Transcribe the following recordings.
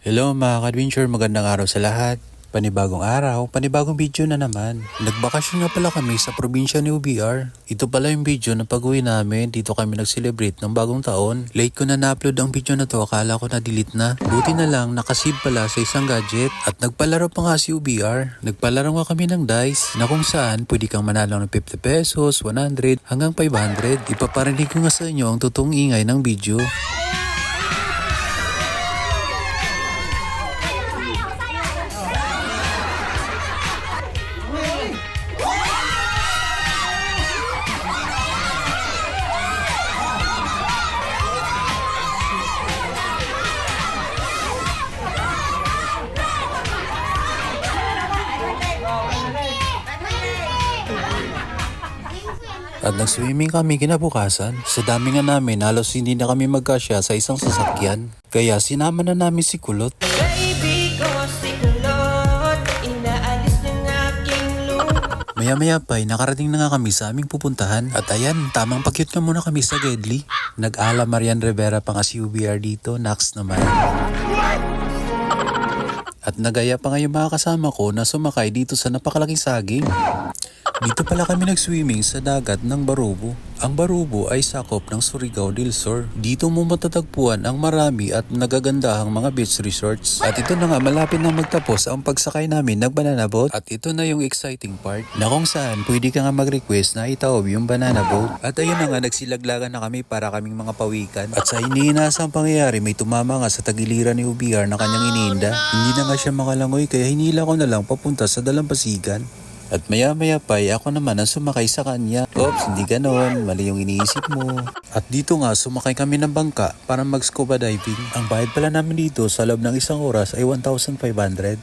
Hello mga ka-adventure, magandang araw sa lahat. Panibagong araw, panibagong video na naman. Nagbakasyon nga pala kami sa probinsya ni UBR. Ito pala yung video na pag-uwi namin, dito kami nag-celebrate ng bagong taon. Late ko na na-upload ang video na to, akala ko na-delete na. Buti na lang, nakasave pala sa isang gadget. At nagpalaro pa nga si UBR. Nagpalaro nga kami ng dice, na kung saan pwede kang manalo ng 50 pesos, 100, hanggang 500. Ipaparinig ko nga sa inyo ang totoong ingay ng video. At nag-swimming kami kinabukasan. Sa dami nga namin, halos hindi na kami magkasya sa isang sasakyan. Kaya sinama na namin si Kulot. Baby ko si Kulot, inaalis ng aking lupa. Maya-maya pa, nakarating na nga kami sa aming pupuntahan. At ayan, tamang pakyut na muna kami sa Gedli. Nag-ala Marian Rivera pa nga si UBR dito, Nax naman. At nagaya pa nga yung mga kasama ko na sumakay dito sa napakalaking saging. Dito pala kami nag-swimming sa dagat ng Barubo. Ang Barubo ay sakop ng Surigao del Sur. Dito mo matatagpuan ang marami at nagagandahang mga beach resorts. At ito na nga, malapit na magtapos ang pagsakay namin ng banana boat. At ito na yung exciting part na kung saan pwede ka nga mag-request na itaob yung banana boat. At ayun na nga, nagsilaglagan na kami para kaming mga pawikan. At sa iniinasang pangyayari, may tumama nga sa tagiliran ni UBR na kanyang iniinda. Hindi na nga siya makalangoy kaya hinila ko na lang papunta sa Dalampasigan. At maya-maya pa ako naman ang sumakay sa kanya. Oops, hindi ganon. Mali yung iniisip mo. At dito nga, sumakay kami ng bangka para mag-scuba diving. Ang bayad pala namin dito sa loob ng isang oras ay 1,500.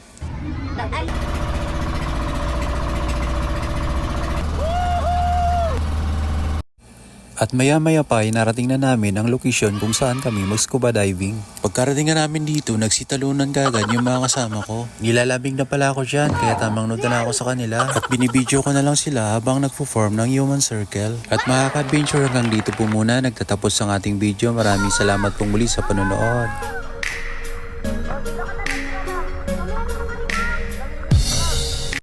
At maya-maya pa ay narating na namin ang lokasyon kung saan kami mag-scuba diving. Pagkarating nga namin dito, nagsitalunan kagad yung mga kasama ko. Nilalabing na pala ako dyan, kaya tamang nod na ako sa kanila. At binibidyo ko na lang sila habang nagpo-form ng human circle. At mga ka-adventure, hanggang dito po muna nagtatapos ang ating video. Maraming salamat pong muli sa panonood.